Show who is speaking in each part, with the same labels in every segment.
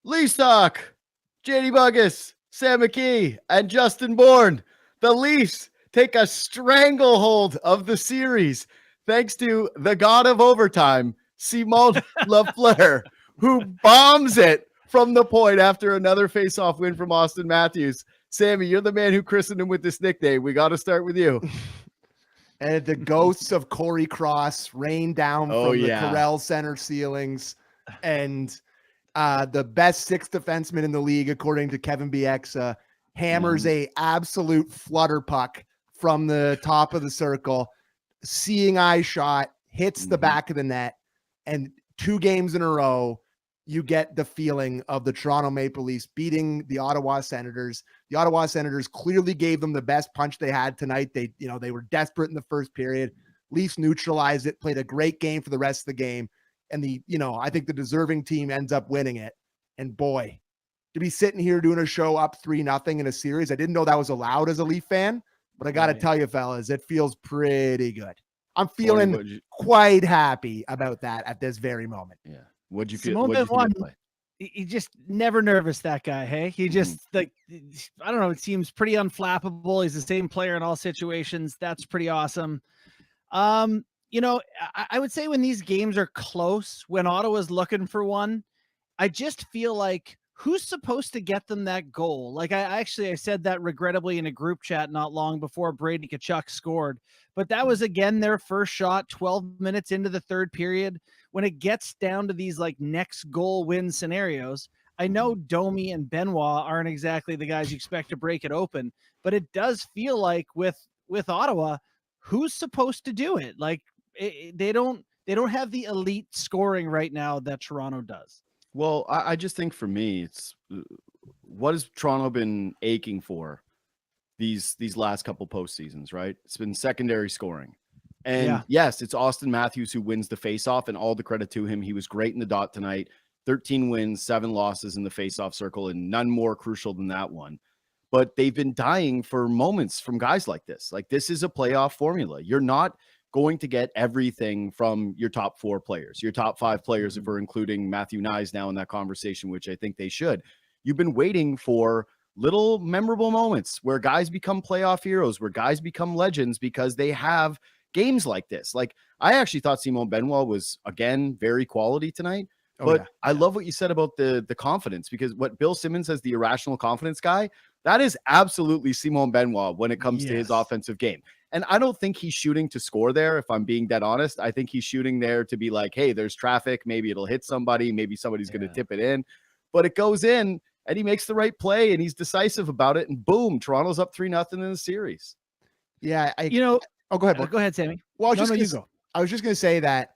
Speaker 1: Leafs Talk, JD Bunkis, Sam McKee, and Justin Bourne. The Leafs take a stranglehold of the series thanks to the god of overtime, Simon Lafleur, who bombs it from the point after another face-off win from Austin Matthews. Sammy, you're the man who christened him with this nickname. We got to start with you.
Speaker 2: And the ghosts of Corey Cross rain down from the Corral Center ceilings. And the best sixth defenseman in the league, according to Kevin Bieksa, hammers a absolute flutter puck from the top of the circle. Seeing eye shot, hits the back of the net. And 2 games in a row, you get the feeling of the Toronto Maple Leafs beating the Ottawa Senators. The Ottawa Senators clearly gave them the best punch they had tonight. They were desperate in the first period. Leafs neutralized it, played a great game for the rest of the game. And I think the deserving team ends up winning it. And boy, to be sitting here doing a show up 3-0 in a series, I didn't know that was allowed as a Leaf fan, but I got to tell you, fellas, it feels pretty good. I'm feeling quite happy about that at this very moment.
Speaker 1: Yeah. What'd you feel? What'd you think play?
Speaker 3: He just never nervous, that guy. Hey, he just I don't know. It seems pretty unflappable. He's the same player in all situations. That's pretty awesome. I would say when these games are close, when Ottawa's looking for one, I just feel like who's supposed to get them that goal? Like I said that regrettably in a group chat not long before Brady Tkachuk scored, but that was again their first shot 12 minutes into the third period. When it gets down to these like next goal win scenarios, I know Domi and Benoit aren't exactly the guys you expect to break it open, but it does feel like with Ottawa, who's supposed to do it? Like they don't have the elite scoring right now that Toronto does.
Speaker 1: Well, I just think for me, it's what has Toronto been aching for these last couple postseasons, right? It's been secondary scoring. And yes, it's Austin Matthews who wins the faceoff, and all the credit to him. He was great in the dot tonight. 13 wins, 7 losses in the faceoff circle, and none more crucial than that one. But they've been dying for moments from guys like this. Like, this is a playoff formula. You're not going to get everything from your top 4 players, your top 5 players, if we're including Matthew Nyes now in that conversation, which I think they should. You've been waiting for little memorable moments where guys become playoff heroes, where guys become legends because they have games like this. Like, I actually thought Simon Benoit was, again, very quality tonight. But I love what you said about the confidence, because what Bill Simmons says, the irrational confidence guy, that is absolutely Simon Benoit when it comes to his offensive game. And I don't think he's shooting to score there, if I'm being dead honest. I think he's shooting there to be like, hey, there's traffic. Maybe it'll hit somebody. Maybe somebody's going to tip it in. But it goes in, and he makes the right play, and he's decisive about it. And boom, Toronto's up 3-0 in the series.
Speaker 2: Yeah.
Speaker 3: Oh, go ahead. Go ahead, Sammy.
Speaker 2: Well, I was just going to say that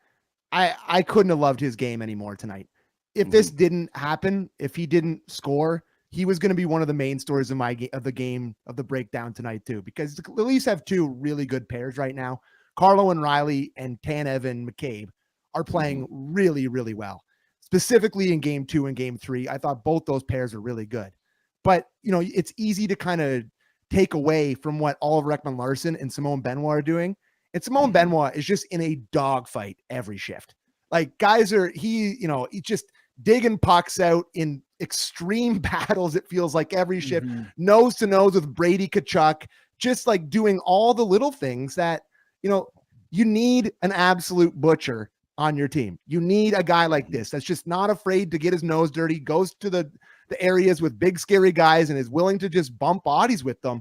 Speaker 2: I couldn't have loved his game anymore tonight. If this didn't happen, if he didn't score, he was going to be one of the main stories of the breakdown tonight too, because the Leafs have 2 really good pairs right now. Carlo and Riley and Tanev and McCabe are playing really, really well. Specifically in game 2 and game 3, I thought both those pairs are really good. But, it's easy to kind of take away from what Oliver Ekman-Larsson and Simon Benoit are doing. And Simon Benoit is just in a dogfight every shift. Like, guys are, he's just digging pucks out in extreme battles. It feels like every shift, nose to nose with Brady Tkachuk, just like doing all the little things that, you need an absolute butcher on your team. You need a guy like this that's just not afraid to get his nose dirty, goes to the areas with big, scary guys and is willing to just bump bodies with them.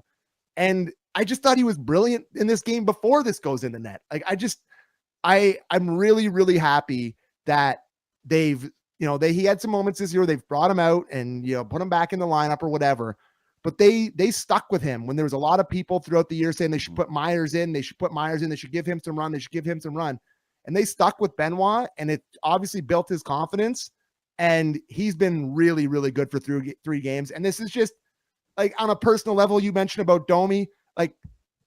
Speaker 2: And I just thought he was brilliant in this game before this goes in the net. Like, I'm really, really happy that he had some moments this year. They've brought him out and, put him back in the lineup or whatever, but they stuck with him when there was a lot of people throughout the year saying they should put Myers in. They should give him some run. And they stuck with Benoit, and it obviously built his confidence. And he's been really, really good for 3 games. And this is just like, on a personal level, you mentioned about Domi, like,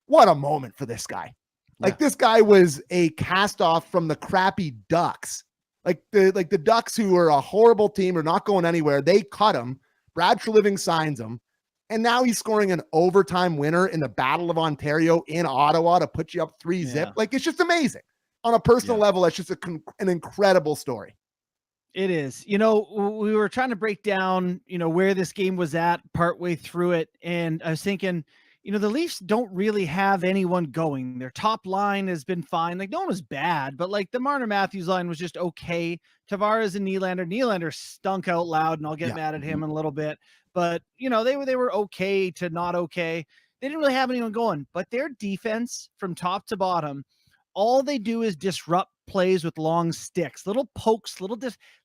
Speaker 2: what a moment for this guy. Like, this guy was a cast off from the crappy Ducks. Like the Ducks, who are a horrible team, are not going anywhere. They cut him. Brad Treliving signs him. And now he's scoring an overtime winner in the Battle of Ontario in Ottawa to put you up 3-0. Like, it's just amazing. On a personal level, that's just an incredible story.
Speaker 3: It is. We were trying to break down, where this game was at partway through it. And I was thinking, the Leafs don't really have anyone going. Their top line has been fine. Like, no one was bad, but like the Marner Matthews line was just okay. Tavares and Nylander stunk out loud, and I'll get mad at him in a little bit. But, they were okay to not okay. They didn't really have anyone going, but their defense from top to bottom, all they do is disrupt plays with long sticks, little pokes,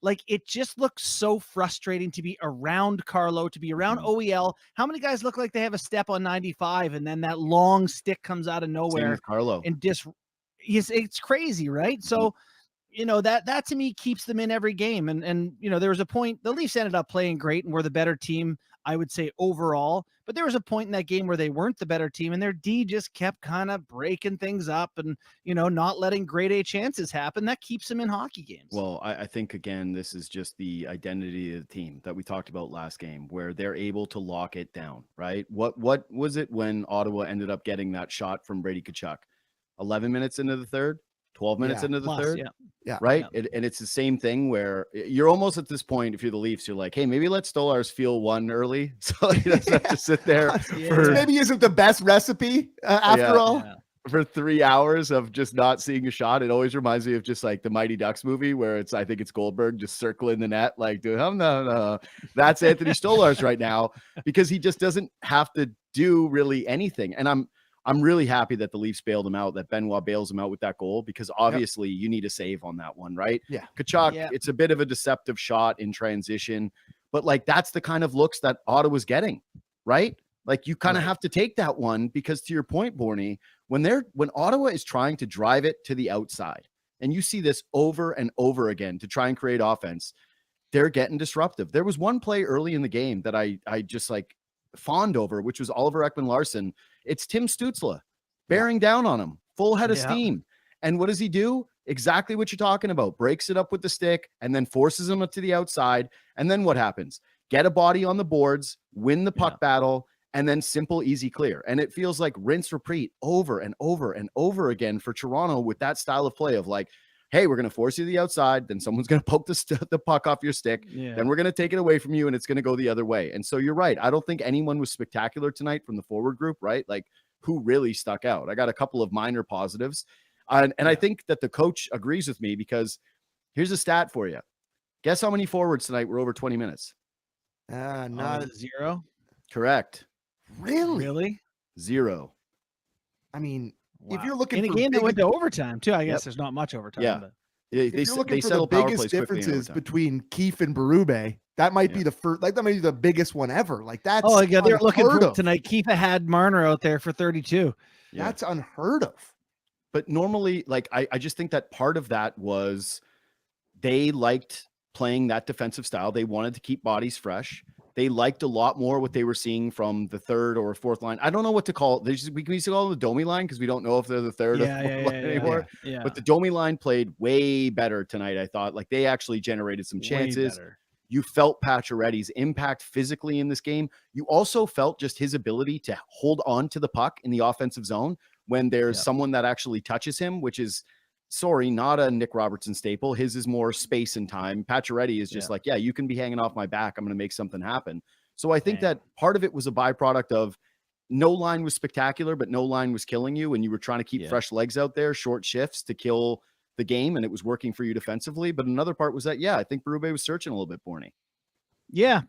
Speaker 3: like it just looks so frustrating to be around Carlo, to be around OEL. How many guys look like they have a step on 95 and then that long stick comes out of nowhere?
Speaker 1: Same with Carlo.
Speaker 3: And it's crazy, right? So, that to me keeps them in every game. And there was a point, the Leafs ended up playing great and were the better team, I would say, overall. But there was a point in that game where they weren't the better team and their D just kept kind of breaking things up and, not letting grade A chances happen. That keeps them in hockey games.
Speaker 1: Well, I think, again, this is just the identity of the team that we talked about last game, where they're able to lock it down, right? What was it when Ottawa ended up getting that shot from Brady Tkachuk? 11 minutes into the third? 12 minutes into the third, right?
Speaker 2: Yeah.
Speaker 1: And it's the same thing where you're almost at this point, if you're the Leafs, you're like, hey, maybe let Stolarz feel one early, so he doesn't have to sit there for
Speaker 2: maybe isn't the best recipe after all.
Speaker 1: For 3 hours of just not seeing a shot. It always reminds me of just like the Mighty Ducks movie where I think it's Goldberg just circling the net, like, dude, no. That's Anthony Stolarz right now, because he just doesn't have to do really anything. And I'm really happy that the Leafs bailed him out, that Benoit bails him out with that goal, because obviously you need a save on that one, right?
Speaker 2: Yeah.
Speaker 1: Tkachuk, it's a bit of a deceptive shot in transition, but like that's the kind of looks that Ottawa's getting, right? Like you kind of have to take that one, because to your point, Bourne, when Ottawa is trying to drive it to the outside, and you see this over and over again to try and create offense, they're getting disruptive. There was one play early in the game that I just like fawned over, which was Oliver Ekman-Larsson. It's Tim Stützle bearing down on him, full head of steam. And what does he do? Exactly what you're talking about. Breaks it up with the stick and then forces him to the outside. And then what happens? Get a body on the boards, win the puck battle, and then simple, easy clear. And it feels like rinse, repeat over and over and over again for Toronto with that style of play of like, hey, we're going to force you to the outside. Then someone's going to poke the puck off your stick. Then we're going to take it away from you, and it's going to go the other way. And so you're right. I don't think anyone was spectacular tonight from the forward group, right? Like who really stuck out? I got a couple of minor positives. And I think that the coach agrees with me, because here's a stat for you. Guess how many forwards tonight were over 20 minutes?
Speaker 3: Not zero.
Speaker 1: Correct.
Speaker 2: Really?
Speaker 1: 0.
Speaker 2: I mean,
Speaker 3: wow.
Speaker 2: If you're looking
Speaker 3: in a
Speaker 2: for
Speaker 3: game that went to overtime too, I guess there's not much overtime.
Speaker 1: Yeah.
Speaker 3: But
Speaker 2: if you're looking for the biggest differences between Keefe and Berube, that might be the first, like that might be the biggest one ever. Like that's
Speaker 3: they're looking for tonight. Keefe had Marner out there for 32.
Speaker 2: That's unheard of.
Speaker 1: But normally, like I just think that part of that was they liked playing that defensive style. They wanted to keep bodies fresh. They liked a lot more what they were seeing from the third or fourth line. I don't know what to call it. We used to call them the Domi line, because we don't know if they're the third or fourth line anymore.
Speaker 3: Yeah.
Speaker 1: But the Domi line played way better tonight, I thought. Like they actually generated some chances. You felt Pacioretty's impact physically in this game. You also felt just his ability to hold on to the puck in the offensive zone when there's someone that actually touches him, which is, not a Nick Robertson staple. His is more space and time. Pacioretty is just like, you can be hanging off my back. I'm going to make something happen. So I think that part of it was a byproduct of no line was spectacular, but no line was killing you. And you were trying to keep fresh legs out there, short shifts to kill the game. And it was working for you defensively. But another part was that, I think Berube was searching a little bit, Bourne.
Speaker 3: Yeah.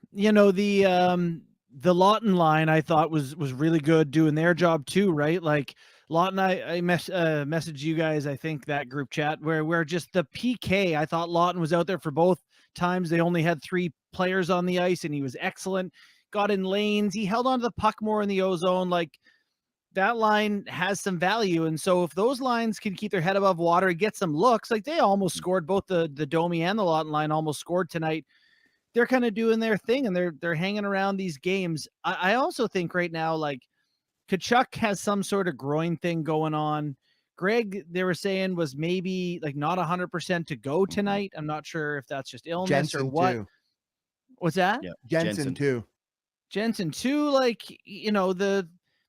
Speaker 3: The Lawton line I thought was really good doing their job too, right? Like Lawton, I messaged you guys, I think that group chat where just the PK, I thought Lawton was out there for both times. They only had 3 players on the ice and he was excellent. Got in lanes. He held on to the puck more in the ozone. Like that line has some value. And so if those lines can keep their head above water and get some looks, like they almost scored, both the Domi and the Lawton line almost scored tonight. They're kind of doing their thing and they're hanging around these games. I also think right now, like Tkachuk has some sort of groin thing going on. Greg, they were saying, was maybe like not 100% to go tonight. I'm not sure if that's just illness
Speaker 2: Jensen
Speaker 3: or what.
Speaker 2: Too.
Speaker 3: What's that?
Speaker 1: Yeah.
Speaker 2: Jensen too.
Speaker 3: Jensen too. Like, the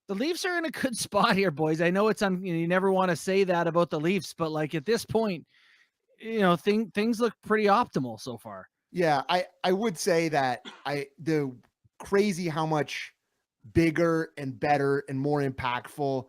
Speaker 3: Leafs are in a good spot here, boys. I know it's you never want to say that about the Leafs, but like at this point, things look pretty optimal so far.
Speaker 2: Yeah, I would say that the crazy how much bigger and better and more impactful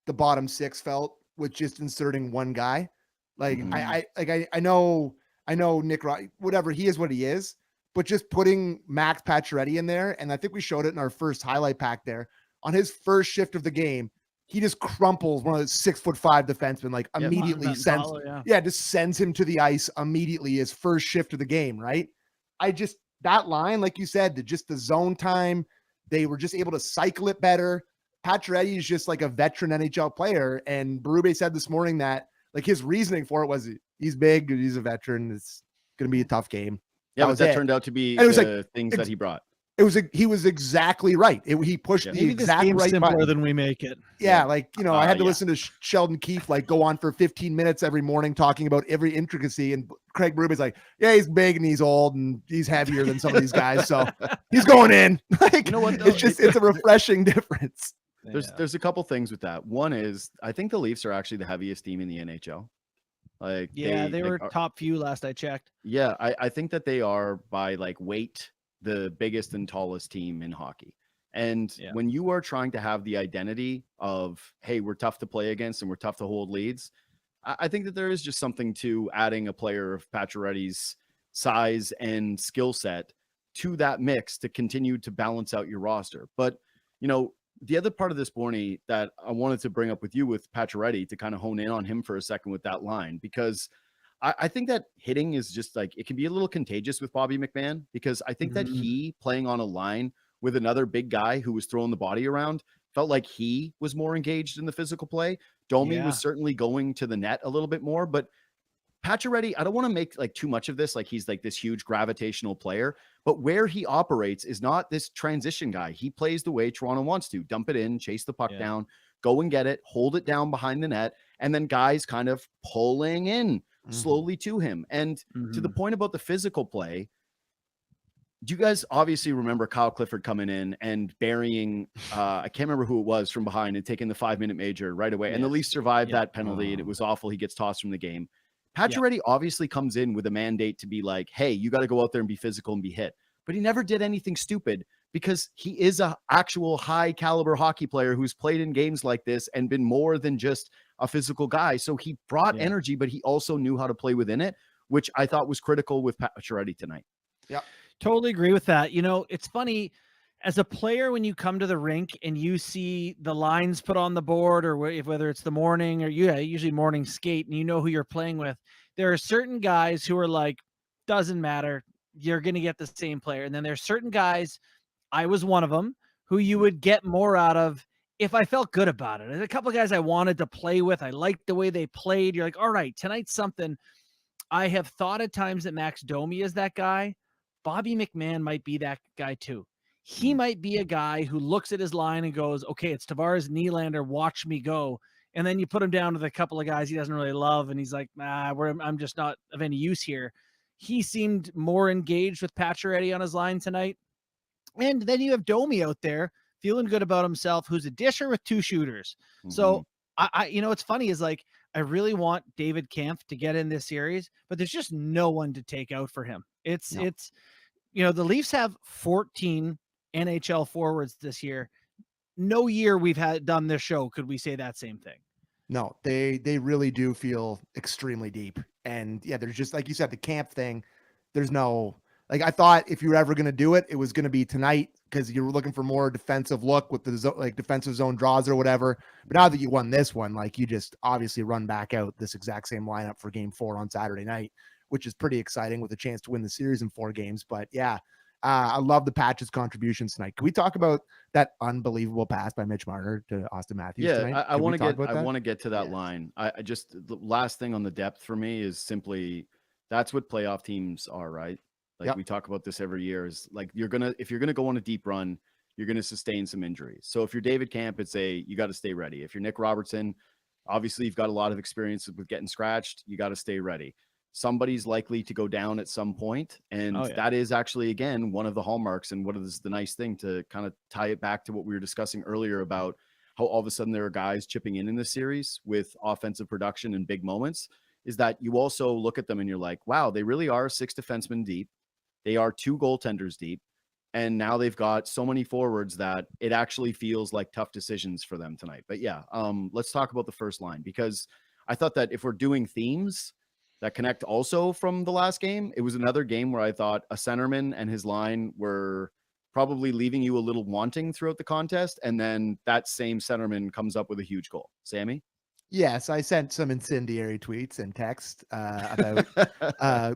Speaker 2: the bottom six felt with just inserting one guy. Like I know Nick whatever, he is what he is, but just putting Max Pacioretty in there, and I think we showed it in our first highlight pack there, on his first shift of the game, he just crumples one of the 6'5" defensemen, like immediately just sends him to the ice immediately his first shift of the game, right? That line, like you said, the zone time, they were just able to cycle it better. Pacioretty is just like a veteran NHL player. And Berube said this morning that like his reasoning for it was he's big, he's a veteran. It's going to be a tough game.
Speaker 1: Yeah, but that turned out to be the things that he brought.
Speaker 2: He was exactly right. He pushed the exact right
Speaker 3: simpler
Speaker 2: button.
Speaker 3: Than we make it.
Speaker 2: Yeah, like, I had to listen to Sheldon Keefe like go on for 15 minutes every morning talking about every intricacy, and Craig Berube's like, yeah, he's big and he's old and he's heavier than some of these guys, so he's going in. Like, you know what? It's a refreshing difference.
Speaker 1: There's a couple things with that. One is I think the Leafs are actually the heaviest team in the NHL. Like,
Speaker 3: they were top few last I checked.
Speaker 1: Yeah, I think that they are by like weight the biggest and tallest team in hockey. And when you are trying to have the identity of, hey, we're tough to play against and we're tough to hold leads, I think that there is just something to adding a player of Pacioretty's size and skill set to that mix to continue to balance out your roster. But, the other part of this, Bourne, that I wanted to bring up with you with Pacioretty to kind of hone in on him for a second with that line, because I think that hitting is just like, it can be a little contagious with Bobby McMahon, because I think that he playing on a line with another big guy who was throwing the body around felt like he was more engaged in the physical play. Domi was certainly going to the net a little bit more, but Pacioretty, I don't want to make like too much of this, like he's like this huge gravitational player, but where he operates is not this transition guy. He plays the way Toronto wants to: dump it in, chase the puck down, go and get it, hold it down behind the net, and then guys kind of pulling in slowly to him. And to the point about the physical play, do you guys obviously remember Kyle Clifford coming in and burying, I can't remember who it was, from behind and taking the 5-minute major right away. And the Leafs survived that penalty, and it was awful. He gets tossed from the game. Pacioretty obviously comes in with a mandate to be like, hey, you got to go out there and be physical and be hit. But he never did anything stupid, because he is a actual high caliber hockey player who's played in games like this and been more than just a physical guy. So he brought energy, but he also knew how to play within it, which I thought was critical with Pacioretty tonight.
Speaker 2: Yeah,
Speaker 3: totally agree with that. It's funny as a player, when you come to the rink and you see the lines put on the board, or whether it's the morning or usually morning skate, and who you're playing with, there are certain guys who are like, doesn't matter, you're going to get the same player. And then there's certain guys, I was one of them, who you would get more out of if I felt good about it. There's a couple of guys I wanted to play with. I liked the way they played. You're like, all right, tonight's something. I have thought at times that Max Domi is that guy. Bobby McMahon might be that guy too. He might be a guy who looks at his line and goes, okay, it's Tavares, Nylander, watch me go. And then you put him down with a couple of guys he doesn't really love, and he's like, I'm just not of any use here. He seemed more engaged with Pacioretty on his line tonight. And then you have Domi out there feeling good about himself, who's a disher with 2 shooters. So I what's funny is, like, I really want David Kampf to get in this series, but there's just no one to take out for him. It's the Leafs have 14 NHL forwards this year. No year we've done this show could we say that same thing.
Speaker 2: No, they really do feel extremely deep. And there's just, like you said, the camp thing. There's no, like, I thought if you were ever going to do it, it was going to be tonight, because you were looking for more defensive look with the defensive zone draws or whatever. But now that you won this one, like, you just obviously run back out this exact same lineup for Game 4 on Saturday night, which is pretty exciting, with a chance to win the series in 4 games. But I love the Patch's contributions tonight. Can we talk about that unbelievable pass by Mitch Marner to Austin Matthews tonight?
Speaker 1: I want to get to that line. I just, the last thing on the depth for me is simply, that's what playoff teams are, right? Like, we talk about this every year, is like, if you're gonna go on a deep run, you're gonna sustain some injuries. So if you're David Kampf, you got to stay ready. If you're Nick Robertson, obviously you've got a lot of experience with getting scratched. You got to stay ready. Somebody's likely to go down at some point, and that is actually, again, one of the hallmarks, and what is the nice thing to kind of tie it back to what we were discussing earlier about how all of a sudden there are guys chipping in this series with offensive production and big moments, is that you also look at them and you're like, wow, they really are 6 defensemen deep. They are 2 goaltenders deep. And now they've got so many forwards that it actually feels like tough decisions for them tonight. But yeah, let's talk about the first line, because I thought that if we're doing themes that connect also from the last game, it was another game where I thought a centerman and his line were probably leaving you a little wanting throughout the contest. And then that same centerman comes up with a huge goal. Sammy?
Speaker 2: Yes, I sent some incendiary tweets and text about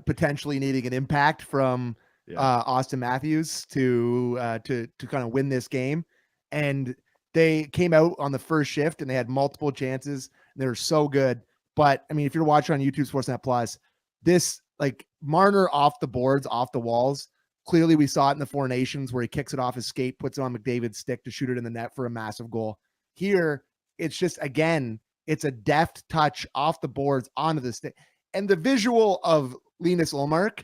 Speaker 2: potentially needing an impact from Austin Matthews to kind of win this game. And they came out on the first shift and they had multiple chances. And they were so good. But I mean, if you're watching on YouTube Sportsnet Plus, this like Marner off the boards, off the walls, clearly we saw it in the Four Nations where he kicks it off his skate, puts it on McDavid's stick to shoot it in the net for a massive goal. Here, it's just, again, it's a deft touch off the boards onto the stick. And the visual of Linus Ullmark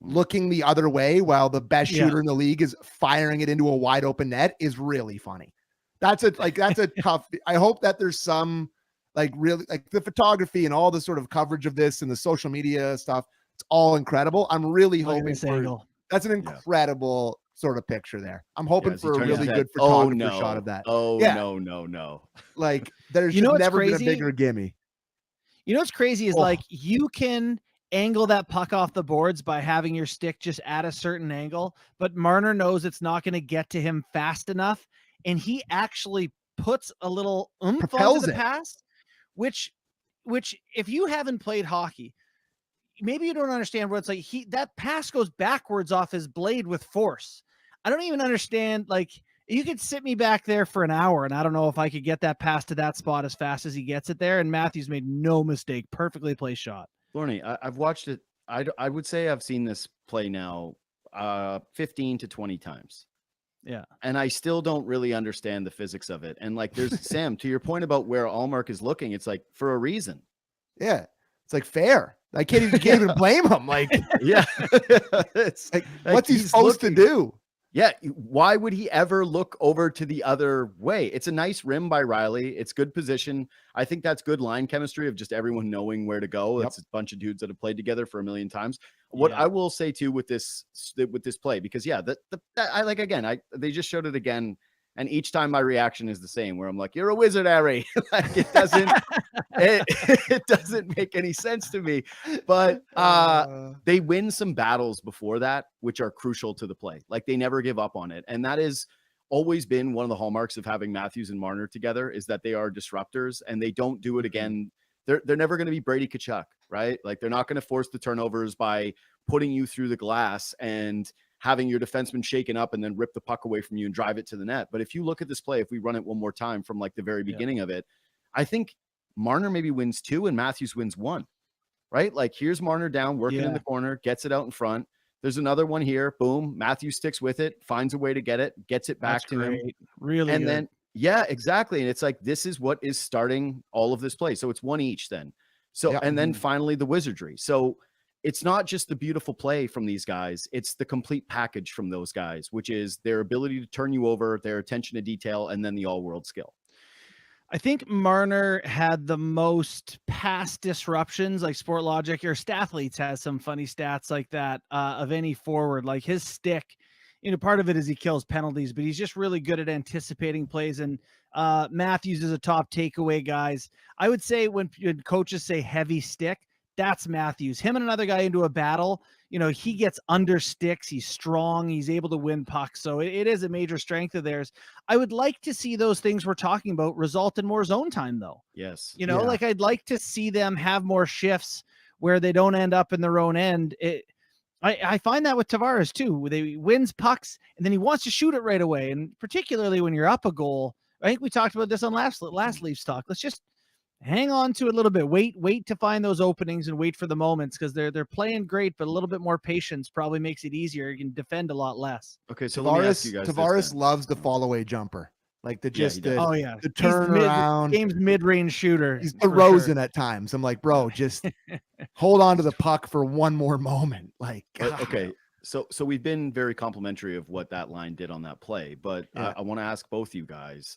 Speaker 2: looking the other way while the best shooter in the league is firing it into a wide open net is really funny. That's a tough. I hope that there's some like really like the photography and all the sort of coverage of this and the social media stuff. It's all incredible. I'm really hoping that's an incredible sort of picture there. I'm hoping for a really good photographer shot of that.
Speaker 1: No.
Speaker 2: Like there's never been a bigger gimme.
Speaker 3: You know what's crazy is like you can angle that puck off the boards by having your stick just at a certain angle, but Marner knows it's not going to get to him fast enough, and he actually puts a little oomph onto the pass, which if you haven't played hockey, maybe you don't understand what it's like. That pass goes backwards off his blade with force. I don't even understand. Like you could sit me back there for an hour and I don't know if I could get that pass to that spot as fast as he gets it there. And Matthews made no mistake. Perfectly placed shot.
Speaker 1: Lorne, I've watched it. I would say I've seen this play now 15 to 20 times.
Speaker 3: Yeah.
Speaker 1: And I still don't really understand the physics of it. And like there's Sam, to your point about where Ullmark is looking, it's like for a reason.
Speaker 2: Yeah. It's like fair. I can't even blame him. Like,
Speaker 1: yeah, it's
Speaker 2: like what's he supposed to do?
Speaker 1: Yeah. Why would he ever look over to the other way? It's a nice rim by Riley. It's good position. I think that's good line chemistry of just everyone knowing where to go. It's a bunch of dudes that have played together for a million times. What I will say too with this play, because they just showed it again. And each time my reaction is the same, where I'm like, you're a wizard, Harry. Like it doesn't make any sense to me. But they win some battles before that, which are crucial to the play. Like they never give up on it. And that is always been one of the hallmarks of having Matthews and Marner together, is that they are disruptors and they don't do it again. They're never going to be Brady Tkachuk, right? Like they're not going to force the turnovers by putting you through the glass and having your defenseman shaken up and then rip the puck away from you and drive it to the net. But if you look at this play, if we run it one more time from like the very beginning of it, I think Marner maybe wins 2 and Matthews wins 1, right? Like here's Marner down, working in the corner, gets it out in front. There's another one here. Boom. Matthews sticks with it, finds a way to get it, gets it back to him.
Speaker 3: Really
Speaker 1: and
Speaker 3: good.
Speaker 1: Then, yeah, exactly. And it's like, this is what is starting all of this play. So it's 1 each then. So, and then finally the wizardry. So it's not just the beautiful play from these guys. It's the complete package from those guys, which is their ability to turn you over, their attention to detail, and then the all-world skill.
Speaker 3: I think Marner had the most pass disruptions, like Sportlogic or Stathletes has some funny stats like that of any forward. Like his stick, part of it is he kills penalties, but he's just really good at anticipating plays. And Matthews is a top takeaway guys. I would say when coaches say heavy stick, that's Matthews. Him and another guy into a battle, he gets under sticks. He's strong. He's able to win pucks. So it is a major strength of theirs. I would like to see those things we're talking about result in more zone time, though.
Speaker 1: Yes.
Speaker 3: Like I'd like to see them have more shifts where they don't end up in their own end. I find that with Tavares too. He wins pucks and then he wants to shoot it right away. And particularly when you're up a goal, I think we talked about this on last Leafs talk. Let's just hang on to it a little bit. Wait to find those openings and wait for the moments, because they're playing great, but a little bit more patience probably makes it easier. You can defend a lot less.
Speaker 1: Okay, so let me ask you guys.
Speaker 2: Tavares loves the fall away jumper, like the turn
Speaker 3: he's
Speaker 2: around.
Speaker 3: Game's mid-range shooter.
Speaker 2: He's the Rosen at times. I'm like, bro, just hold on to the puck for one more moment. Like,
Speaker 1: okay. So we've been very complimentary of what that line did on that play, but I want to ask both you guys.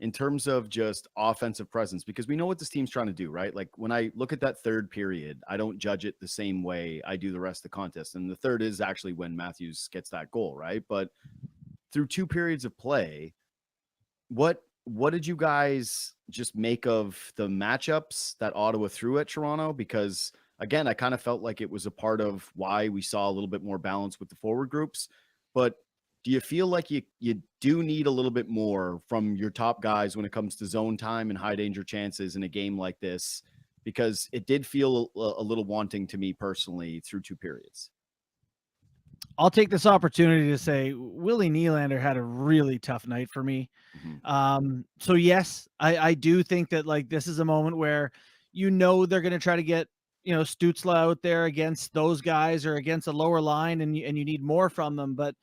Speaker 1: in terms of just offensive presence, because we know what this team's trying to do, right? Like when I look at that third period, I don't judge it the same way I do the rest of the contest. And the third is actually when Matthews gets that goal, right? But through 2 periods of play, what did you guys just make of the matchups that Ottawa threw at Toronto? Because again, I kind of felt like it was a part of why we saw a little bit more balance with the forward groups. But do you feel like you do need a little bit more from your top guys when it comes to zone time and high danger chances in a game like this? Because it did feel a little wanting to me personally through 2 periods.
Speaker 3: I'll take this opportunity to say Willie Nylander had a really tough night for me. So yes, I do think that like this is a moment where they're going to try to get Stützle out there against those guys or against a lower line, and you need more from them. But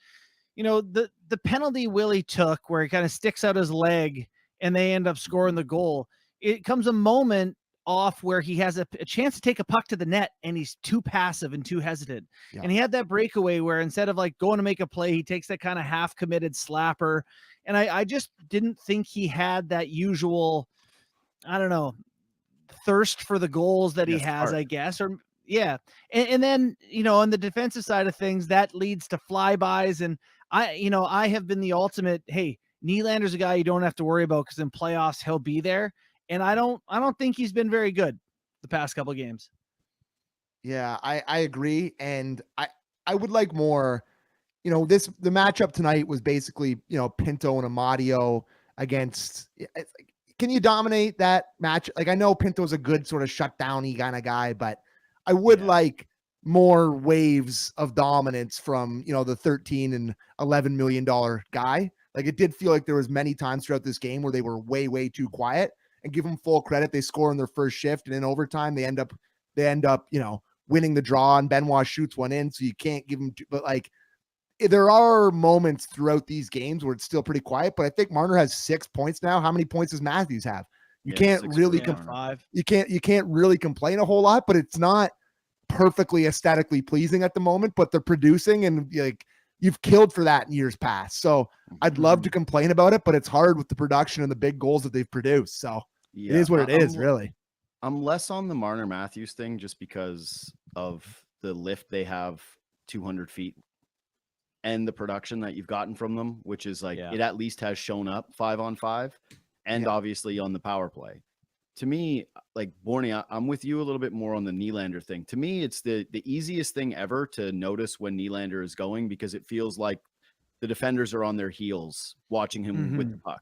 Speaker 3: the penalty Willie took where he kind of sticks out his leg and they end up scoring the goal. It comes a moment off where he has a chance to take a puck to the net and he's too passive and too hesitant. Yeah. And he had that breakaway where instead of like going to make a play, he takes that kind of half committed slapper. And I just didn't think he had that usual, I don't know, thirst for the goals that he has, I guess. Or yeah. And then, on the defensive side of things, that leads to flybys. And I have been the ultimate, hey, Nylander's a guy you don't have to worry about because in playoffs he'll be there. And I don't think he's been very good the past couple of games.
Speaker 2: Yeah, I agree. And I would like more, the matchup tonight was basically, Pinto and Amadio against, can you dominate that match? Like, I know Pinto's a good sort of shutdowny kind of guy, but I would like more waves of dominance from, the 13 and $11 million guy. Like, it did feel like there was many times throughout this game where they were way, way too quiet. And give them full credit. They score in their first shift, and in overtime, they end up, winning the draw. And Benoit shoots one in, so you can't give them. But like, there are moments throughout these games where it's still pretty quiet. But I think Marner has 6 points now. How many points does Matthews have? You can't really you can't really complain a whole lot. But it's not perfectly aesthetically pleasing at the moment. But they're producing, and like you've killed for that in years past. So I'd love to complain about it, but it's hard with the production and the big goals that they've produced. So. Yeah, it is what it is, really.
Speaker 1: I'm less on the Marner Matthews thing just because of the lift they have 200 feet and the production that you've gotten from them, which is like it at least has shown up 5-on-5 and obviously on the power play. To me, like Bourne, I'm with you a little bit more on the Nylander thing. To me, it's the easiest thing ever to notice when Nylander is going because it feels like the defenders are on their heels watching him with the puck.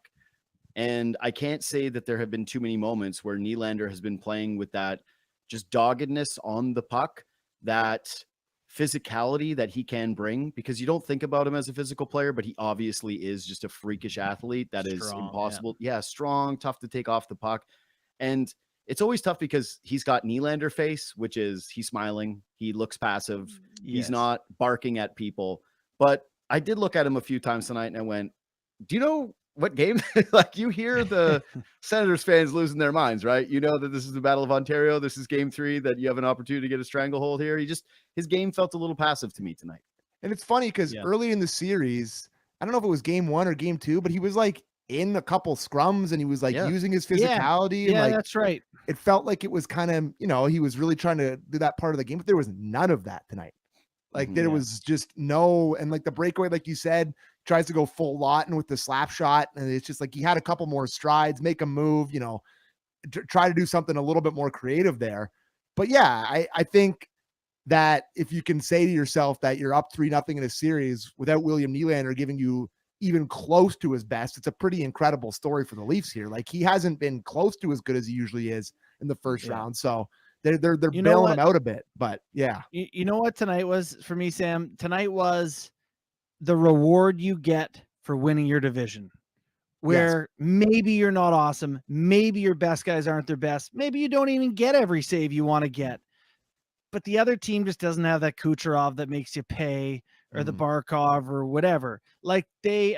Speaker 1: And I can't say that there have been too many moments where Nylander has been playing with that just doggedness on the puck, that physicality that he can bring, because you don't think about him as a physical player, but he obviously is just a freakish athlete that is impossible. Yeah, strong, tough to take off the puck. And it's always tough because he's got Nylander face, which is he's smiling. He looks passive. He's not barking at people. But I did look at him a few times tonight and I went, do you know what game? Like you hear the Senators fans losing their minds, right? You know that this is the Battle of Ontario. This is game 3, that you have an opportunity to get a stranglehold here. His game felt a little passive to me tonight.
Speaker 2: And it's funny because early in the series, I don't know if it was game 1 or game 2, but he was like in a couple scrums and he was like using his physicality.
Speaker 3: Yeah,
Speaker 2: and like,
Speaker 3: that's right.
Speaker 2: It felt like it was kind of, he was really trying to do that part of the game, but there was none of that tonight. Like there was just no, and like the breakaway, like you said, tries to go full Lawton with the slap shot. And it's just like, he had a couple more strides, make a move, try to do something a little bit more creative there. But yeah, I think that if you can say to yourself that you're up 3-0 in a series without William Nylander giving you even close to his best, it's a pretty incredible story for the Leafs here. Like he hasn't been close to as good as he usually is in the first round. So they're bailing him out a bit, but yeah.
Speaker 3: You know what tonight was for me, Sam? Tonight was the reward you get for winning your division, where maybe you're not awesome. Maybe your best guys aren't their best. Maybe you don't even get every save you want to get, but the other team just doesn't have that Kucherov that makes you pay, or the Barkov or whatever. Like they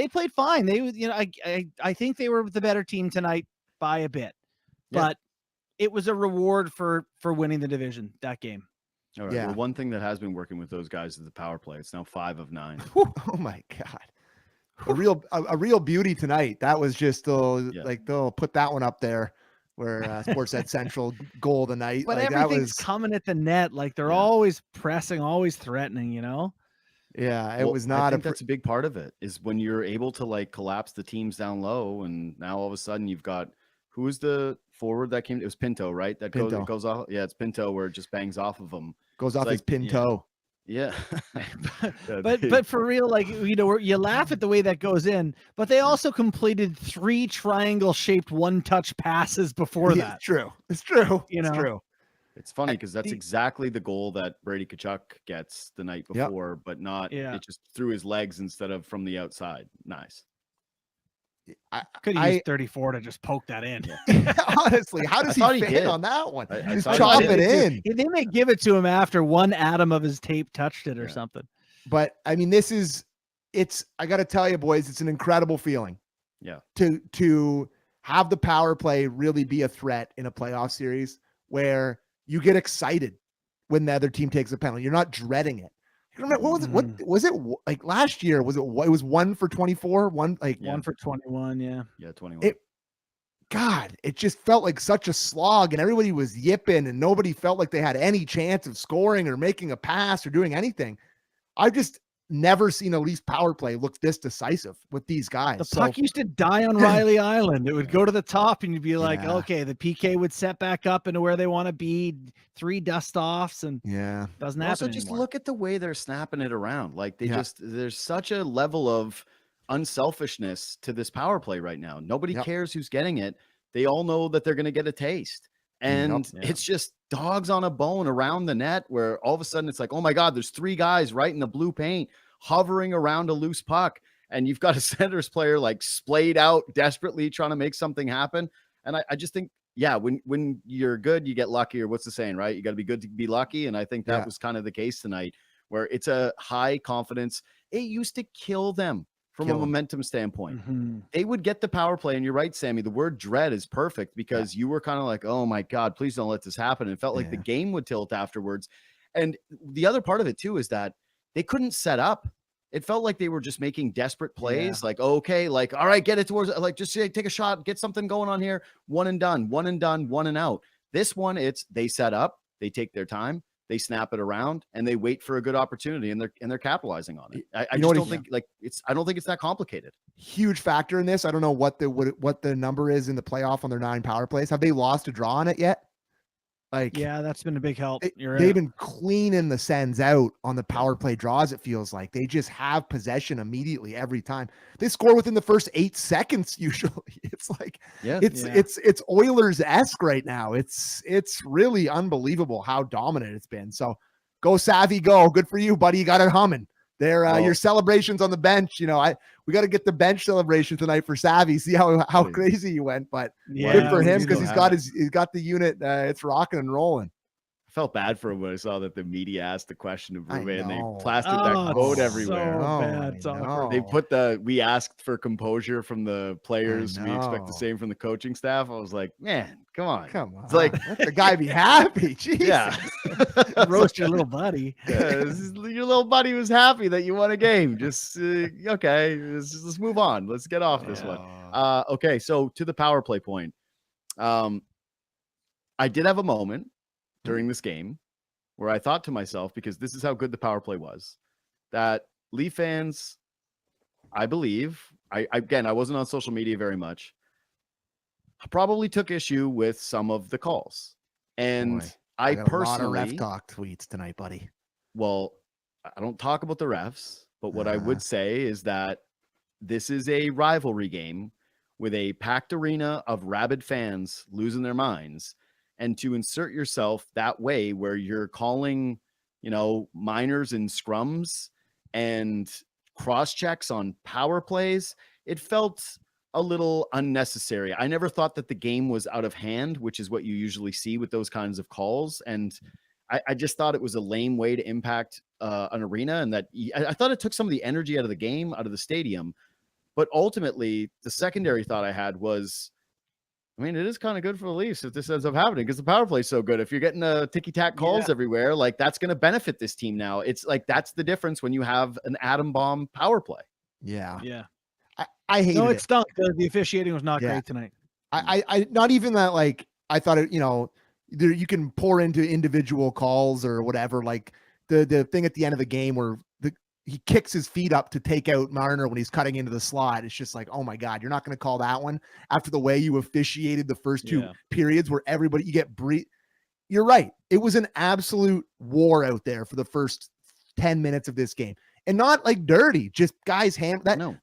Speaker 3: played fine. I think they were the better team tonight by a bit, but it was a reward for winning the division, that game.
Speaker 1: All right. Yeah. Well, one thing that has been working with those guys is the power play. It's now 5 of 9.
Speaker 2: Oh my God. a real beauty tonight. That was just like they'll put that one up there where Sportsnet Central goal of the night.
Speaker 3: But
Speaker 2: like
Speaker 3: everything's coming at the net. Like they're always pressing, always threatening, you know?
Speaker 2: Yeah, it was not.
Speaker 1: I think that's a big part of it is when you're able to like collapse the teams down low, and now all of a sudden you've got who is the forward that came? It was Pinto, right? That goes off. Yeah, it's Pinto where it just bangs off of him.
Speaker 2: Goes off his Pinto.
Speaker 1: Yeah.
Speaker 3: but for real, like, you know, you laugh at the way that goes in, but they also completed 3 triangle-shaped one-touch passes before that.
Speaker 2: It's true. It's true.
Speaker 3: You know?
Speaker 2: It's true.
Speaker 1: It's funny because that's exactly the goal that Brady Tkachuk gets the night before, but not it just through his legs instead of from the outside. Nice.
Speaker 3: I could have used 34 to just poke that in.
Speaker 2: Honestly, how does he fit on that one? Just chop it in.
Speaker 3: They may give it to him after one atom of his tape touched it or something.
Speaker 2: But I mean, I got to tell you, boys, it's an incredible feeling.
Speaker 1: Yeah.
Speaker 2: To have the power play really be a threat in a playoff series where you get excited when the other team takes a penalty. You're not dreading it. What was it? What was it like last year? Was it? It was 1 for 24. 1
Speaker 3: for 21. Yeah.
Speaker 1: 21.
Speaker 2: It just felt like such a slog, and everybody was yipping, and nobody felt like they had any chance of scoring or making a pass or doing anything. I've just never seen a Leafs power play look this decisive with these guys.
Speaker 3: The puck used to die on Riley Island. It would go to the top, and you'd be like, okay, the PK would set back up into where they want to be. 3 dust-offs, and doesn't happen
Speaker 1: Also, just look at the way they're snapping it around. Like there's such a level of unselfishness to this power play right now. Nobody cares who's getting it. They all know that they're going to get a taste. And it's just dogs on a bone around the net where all of a sudden it's like, oh my God, there's 3 guys right in the blue paint hovering around a loose puck. And you've got a Senators player like splayed out desperately trying to make something happen. And I just think, when you're good, you get lucky, or what's the saying, right? You got to be good to be lucky. And I think that was kind of the case tonight where it's a high confidence. It used to kill them from a momentum standpoint. They would get the power play. And you're right, Sammy, the word dread is perfect because you were kind of like, oh my God, please don't let this happen. And it felt like the game would tilt afterwards. And the other part of it too, is that they couldn't set up. It felt like they were just making desperate plays. Like, okay, like, all right, get it towards, like, just take a shot, get something going on here. One and done, one and out. This one, they set up, they take their time, they snap it around, and they wait for a good opportunity, and they're capitalizing on it. I just don't think I don't think it's that complicated.
Speaker 2: Huge factor in this. I don't know what the number is in the playoff on their 9 power plays. Have they lost a draw on it yet?
Speaker 3: That's been a big help.
Speaker 2: They've been cleaning the Sens out on the power play draws. It feels like they just have possession immediately every time. They score within the first 8 seconds. Usually it's like, it's Oilers-esque right now. It's really unbelievable how dominant it's been. So go Savvy, go. Good for you, buddy. You got it humming there. Your celebrations on the bench, we got to get the bench celebration tonight for Savvy. See how crazy he went, but good for him because he's got the unit. It's rocking and rolling.
Speaker 1: I felt bad for him when I saw that the media asked the question of Rube and they plastered that quote everywhere. They put we asked for composure from the players. We expect the same from the coaching staff. I was like, man, come on.
Speaker 2: It's like, let the guy be happy. Jeez.
Speaker 1: Yeah.
Speaker 3: Roast your little buddy.
Speaker 1: Your little buddy was happy that you won a game. Just, okay, let's move on. Let's get off this one. Okay, so to the power play point. I did have a moment during this game where I thought to myself, because this is how good the power play was, that Leaf fans, I believe, I wasn't on social media very much, probably took issue with some of the calls. And I personally,
Speaker 2: a lot of ref talk tweets tonight, buddy.
Speaker 1: Well, I don't talk about the refs, but what I would say is that this is a rivalry game with a packed arena of rabid fans losing their minds. And to insert yourself that way where you're calling, minors and scrums and cross checks on power plays, it felt a little unnecessary. I never thought that the game was out of hand, which is what you usually see with those kinds of calls. And I just thought it was a lame way to impact an arena. And that I thought it took some of the energy out of the game, out of the stadium. But ultimately, the secondary thought I had was, it is kind of good for the Leafs if this ends up happening because the power play is so good. If you're getting ticky-tack calls everywhere, like that's going to benefit this team now. It's like that's the difference when you have an atom bomb power play.
Speaker 2: Yeah.
Speaker 3: Yeah.
Speaker 2: I hated
Speaker 3: No,
Speaker 2: it.
Speaker 3: it stunk. The officiating was not great tonight.
Speaker 2: I not even that, like, I thought it, there, you can pour into individual calls or whatever. Like the thing at the end of the game where he kicks his feet up to take out Marner when he's cutting into the slot. It's just like, oh my God, you're not going to call that one after the way you officiated the first two periods where everybody, you get You're right. It was an absolute war out there for the first 10 minutes of this game, and not like dirty, just guys that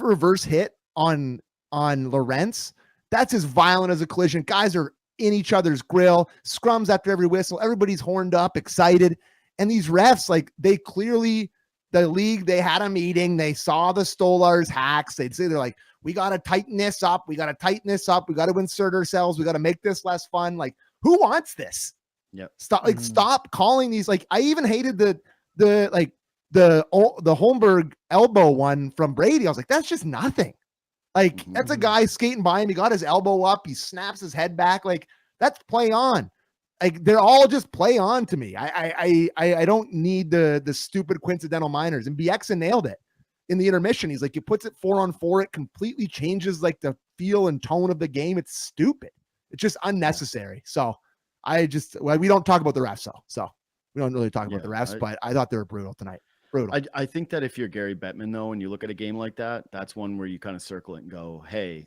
Speaker 2: reverse hit on Lorentz. That's as violent as a collision. Guys are in each other's grill, scrums after every whistle. Everybody's horned up, excited. And these refs, like, they clearly, the league, they had a meeting. They saw the Stolarz hacks. They'd say, they're like, we got to tighten this up. We got to tighten this up. We got to insert ourselves. We got to make this less fun. Like, who wants this?
Speaker 1: Yep.
Speaker 2: Stop calling these. Like, I even hated the Holmberg elbow one from Brady. I was like, that's just nothing. Like, that's a guy skating by him. He got his elbow up. He snaps his head back. Like, that's play on. Like, they're all just play on to me. I don't need the stupid coincidental minors. And Bieksa nailed it in the intermission. He's like, he puts it 4-on-4. It completely changes like the feel and tone of the game. It's stupid. It's just unnecessary. So we don't talk about the refs, so we don't really talk about the refs, but I thought they were brutal tonight. Brutal.
Speaker 1: I think that if you're Gary Bettman, though, and you look at a game like that, that's one where you kind of circle it and go, hey,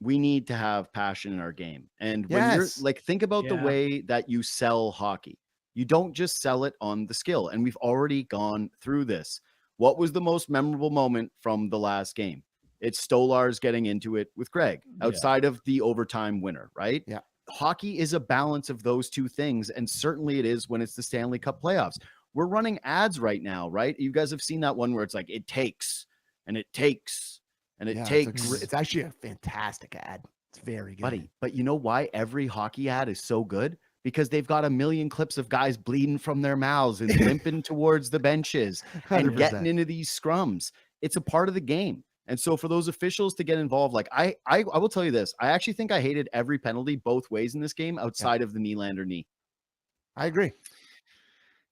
Speaker 1: we need to have passion in our game. And when you're like, think about the way that you sell hockey. You don't just sell it on the skill. And we've already gone through this. What was the most memorable moment from the last game? It's Stolarz getting into it with Greg outside of the overtime winner, right?
Speaker 2: Yeah.
Speaker 1: Hockey is a balance of those two things. And certainly it is when it's the Stanley Cup playoffs. We're running ads right now, right? You guys have seen that one where it's like, it takes and it takes. And it takes.
Speaker 2: It's actually a fantastic ad. It's very good.
Speaker 1: Buddy, but you know why every hockey ad is so good? Because they've got a million clips of guys bleeding from their mouths and limping towards the benches and
Speaker 2: 100%.
Speaker 1: getting into these scrums. It's a part of the game. And so for those officials to get involved, like I will tell you this, I actually think I hated every penalty both ways in this game outside of the Nylander knee.
Speaker 2: I agree.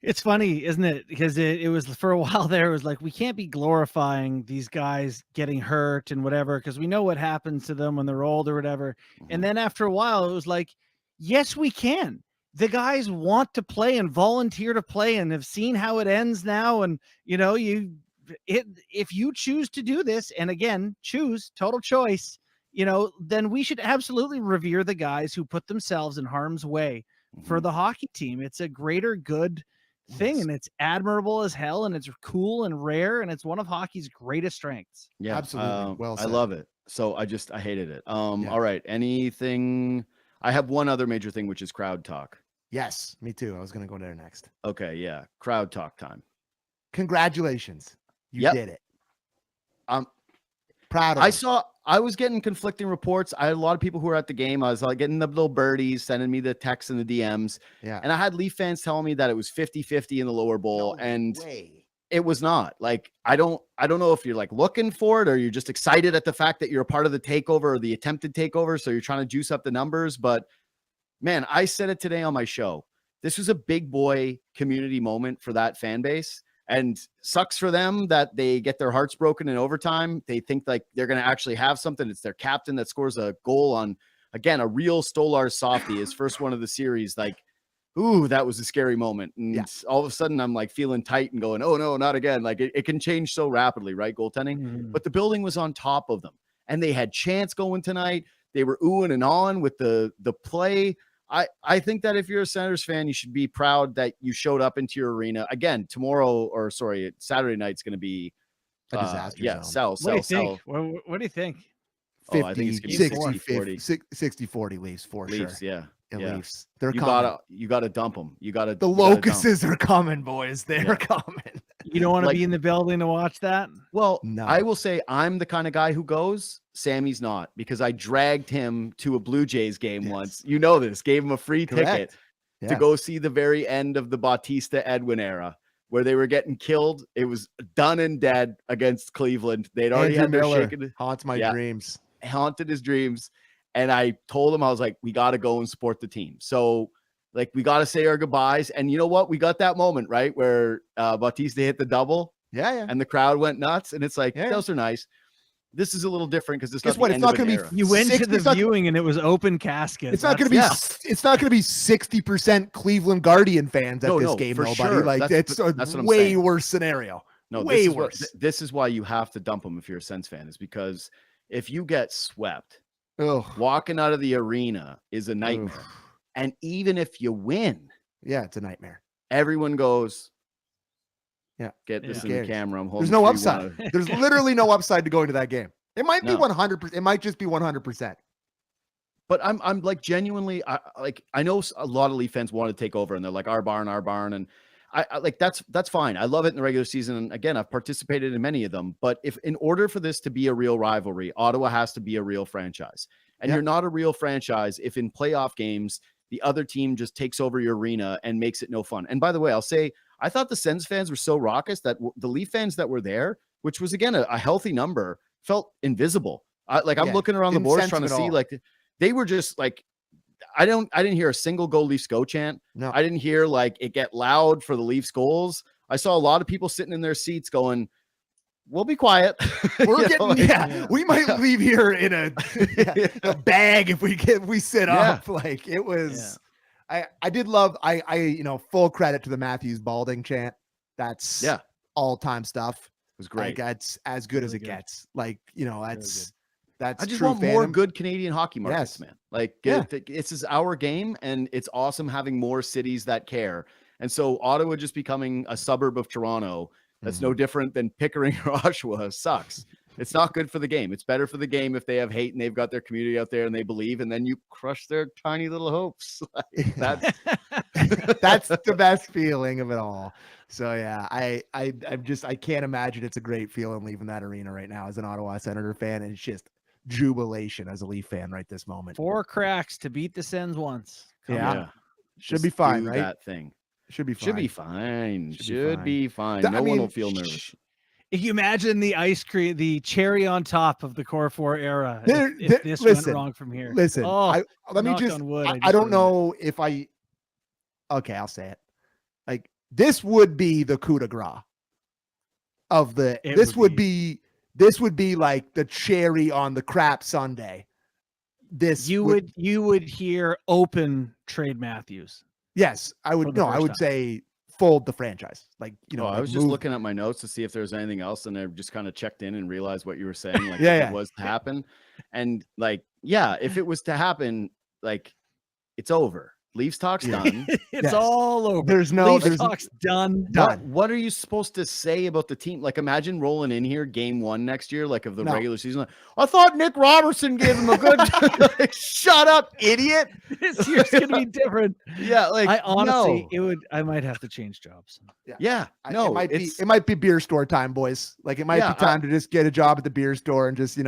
Speaker 3: It's funny, isn't it? Because it was, for a while there, it was like, we can't be glorifying these guys getting hurt and whatever, because we know what happens to them when they're old or whatever. And then after a while, it was like, yes, we can. The guys want to play and volunteer to play and have seen how it ends now. And, if you choose to do this, and again, choose, total choice, then we should absolutely revere the guys who put themselves in harm's way for the hockey team. It's a greater good thing, and it's admirable as hell, and it's cool and rare, and it's one of hockey's greatest strengths.
Speaker 1: Yeah,
Speaker 2: absolutely. Well said.
Speaker 1: I love it. So I hated it. All right. Anything? I have one other major thing, which is crowd talk.
Speaker 2: Yes, me too. I was going to go there next.
Speaker 1: Okay. Yeah. Crowd talk time.
Speaker 2: Congratulations. You did it. I'm proud of
Speaker 1: I was getting conflicting reports. I had a lot of people who were at the game. I was like getting the little birdies sending me the texts and the DMs.
Speaker 2: Yeah.
Speaker 1: And I had Leaf fans telling me that it was 50-50 in the lower bowl. It was not. Like, I don't know if you're like looking for it or you're just excited at the fact that you're a part of the takeover or the attempted takeover. So you're trying to juice up the numbers. But man, I said it today on my show. This was a big boy community moment for that fan base. And sucks for them that they get their hearts broken in overtime. They think like they're going to actually have something. It's their captain that scores a goal on, again, a real Stolarz softie, his first one of the series. Like, ooh, that was a scary moment. And all of a sudden I'm like feeling tight and going, oh no, not again. Like it can change so rapidly, right? Goaltending. But the building was on top of them and they had chants going tonight. They were oohing and awing with the play. I think that if you're a Senators fan, you should be proud that you showed up into your arena. Again, Saturday night's going to be
Speaker 2: a disaster.
Speaker 1: Yeah,
Speaker 2: zone.
Speaker 3: What do you think?
Speaker 2: 50,
Speaker 1: I think it's going to be
Speaker 2: 60-40 Leafs for
Speaker 1: Leafs,
Speaker 2: sure.
Speaker 1: Yeah.
Speaker 2: Leafs. They're
Speaker 1: you
Speaker 2: coming.
Speaker 1: gotta dump them.
Speaker 2: The locusts are coming, boys. They're coming.
Speaker 3: You don't want to be in the building to watch that?
Speaker 1: Well,
Speaker 2: no.
Speaker 1: I will say I'm the kind of guy who goes. Sammy's not, because I dragged him to a Blue Jays game once. You know this. Gave him a free ticket to go see the very end of the Bautista-Edwin era, where they were getting killed. It was done and dead against Cleveland. They'd already had their shaken.
Speaker 2: Haunts my dreams.
Speaker 1: Haunted his dreams. And I told him, I was like, we got to go and support the team. So, like, we got to say our goodbyes. And you know what? We got that moment, right, where Bautista hit the double.
Speaker 2: Yeah.
Speaker 1: And the crowd went nuts. And it's like, those are nice. this is a little different because
Speaker 2: Guess what? It's not going to be.
Speaker 3: You went to
Speaker 2: 60
Speaker 3: the viewing and it was open casket.
Speaker 2: It's not going to be. It's not going to be 60% Cleveland Guardian fans at this game, buddy.
Speaker 1: Sure.
Speaker 2: Like that's a way worse scenario.
Speaker 1: No,
Speaker 2: way worse.
Speaker 1: This is why you have to dump them if you're a Sens fan, is because if you get swept, walking out of the arena is a nightmare. And even if you win,
Speaker 2: it's a nightmare.
Speaker 1: Everyone goes, get this in the camera. I'm holding.
Speaker 2: There's no upside. There's literally no upside to going to that game. It might be 100%. It might just be 100%.
Speaker 1: But I'm like genuinely, I know a lot of Leaf fans want to take over, and they're like our barn, and I like that's fine. I love it in the regular season, and again, I've participated in many of them. But if in order for this to be a real rivalry, Ottawa has to be a real franchise, and you're not a real franchise if in playoff games the other team just takes over your arena and makes it no fun. And by the way, I'll say I thought the Sens fans were so raucous that the Leaf fans that were there, which was again a healthy number, felt invisible. I'm looking around the boards trying to see like they were just like. I didn't hear a single go Leafs go chant.
Speaker 2: No,
Speaker 1: I didn't hear like it get loud for the Leafs goals. I saw a lot of people sitting in their seats going, we'll be quiet.
Speaker 2: We're getting, we might leave here in a bag if we sit up. Like it was, I did love, full credit to the Matthews Balding chant. That's all time stuff.
Speaker 1: It was great.
Speaker 2: Like that's as good as it gets. Like, that's
Speaker 1: I just
Speaker 2: true
Speaker 1: want more good Canadian hockey markets, man. Like, this is our game, and it's awesome having more cities that care. And so Ottawa just becoming a suburb of Toronto, that's no different than Pickering or Oshawa, sucks. It's not good for the game. It's better for the game if they have hate and they've got their community out there and they believe, and then you crush their tiny little hopes. Like,
Speaker 2: that's the best feeling of it all. So yeah, I can't imagine it's a great feeling leaving that arena right now as an Ottawa Senator fan, and it's just jubilation as a Leaf fan right this moment.
Speaker 3: 4 cracks to beat the Sens once.
Speaker 2: Should be fine, right?
Speaker 1: That thing
Speaker 2: should be fine.
Speaker 1: Should be fine. No one will feel nervous.
Speaker 3: If you imagine the ice cream, the cherry on top of the Core 4 era, if this went wrong from here.
Speaker 2: Listen, let me just. I don't know if I. Okay, I'll say it. Like this would be the coup de grace of the. This would be like the cherry on the crap sundae.
Speaker 3: You would hear open trade Matthews.
Speaker 2: Yes, I would. No, I would say fold the franchise. Like,
Speaker 1: I was just looking at my notes to see if there was anything else, and I just kind of checked in and realized what you were saying. Like, if it was to happen, and like, if it was to happen, like, it's over. Leafs talk's done.
Speaker 3: It's all over.
Speaker 2: There's
Speaker 3: talk's done.
Speaker 1: What are you supposed to say about the team? Like, imagine rolling in here game 1 next year, like of the regular season. Like, I thought Nick Robertson gave him a good. Like, shut up, idiot!
Speaker 3: This year's gonna be different.
Speaker 1: Like
Speaker 3: I honestly, I might have to change jobs.
Speaker 2: It might be beer store time, boys. Like it might be time to just get a job at the beer store and just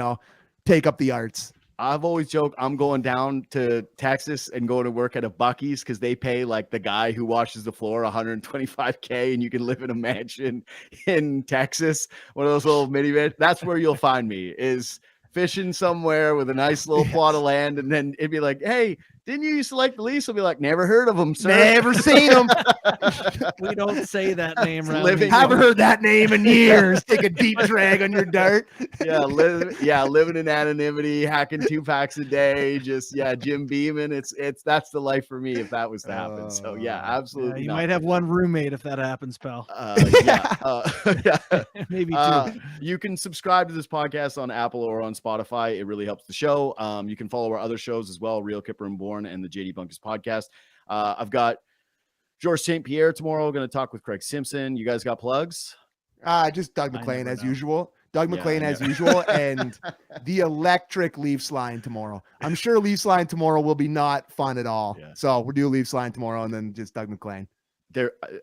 Speaker 2: take up the arts.
Speaker 1: I've always joked I'm going down to Texas and going to work at a Bunkis because they pay like the guy who washes the floor $125K, and you can live in a mansion in Texas, one of those little minivans. That's where you'll find me, is fishing somewhere with a nice little plot of land, and then it'd be like, hey, didn't you used to like the Leafs? I'll be like, never heard of them, sir.
Speaker 2: Never seen them.
Speaker 3: We don't say that name.
Speaker 2: Haven't heard that name in years. Take a deep drag on your dart.
Speaker 1: Living in anonymity, hacking 2 packs a day, just Jim Beeman. That's the life for me if that was to happen. So absolutely.
Speaker 3: You might have one roommate if that happens, pal. Maybe 2.
Speaker 1: You can subscribe to this podcast on Apple or on Spotify. It really helps the show. You can follow our other shows as well, Real Kipper and Bourne and the JD Bunkis podcast. I've got George St. Pierre tomorrow. Going to talk with Craig Simpson. You guys got plugs?
Speaker 2: Just Doug McLean as usual. Doug McLean as usual, and the electric Leafs line tomorrow. I'm sure Leafs line tomorrow will be not fun at all. Yeah. So we'll do Leafs line tomorrow, and then just Doug McLean.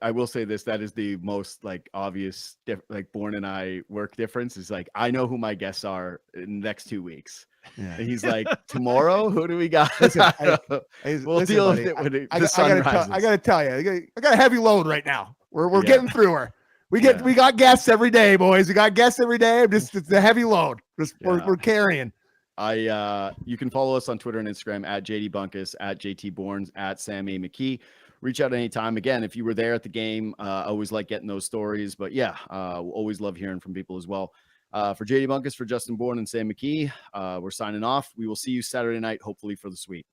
Speaker 1: I will say this, that is the most like obvious like Bourne and I work difference is like I know who my guests are in the next 2 weeks. Yeah. And he's like, tomorrow, who do we got? We'll deal with it when the sun rises.
Speaker 2: I gotta tell you, I got a heavy load right now. We're getting through her. We got guests every day, boys. We got guests every day. It's a heavy load. We're carrying.
Speaker 1: You can follow us on Twitter and Instagram at JD Bunkis, at JT Bournes, at Sam A. McKee. Reach out anytime. Again, if you were there at the game, I always like getting those stories. But we'll always love hearing from people as well. For JD Bunkis, for Justin Bourne and Sam McKee, we're signing off. We will see you Saturday night, hopefully for the sweep.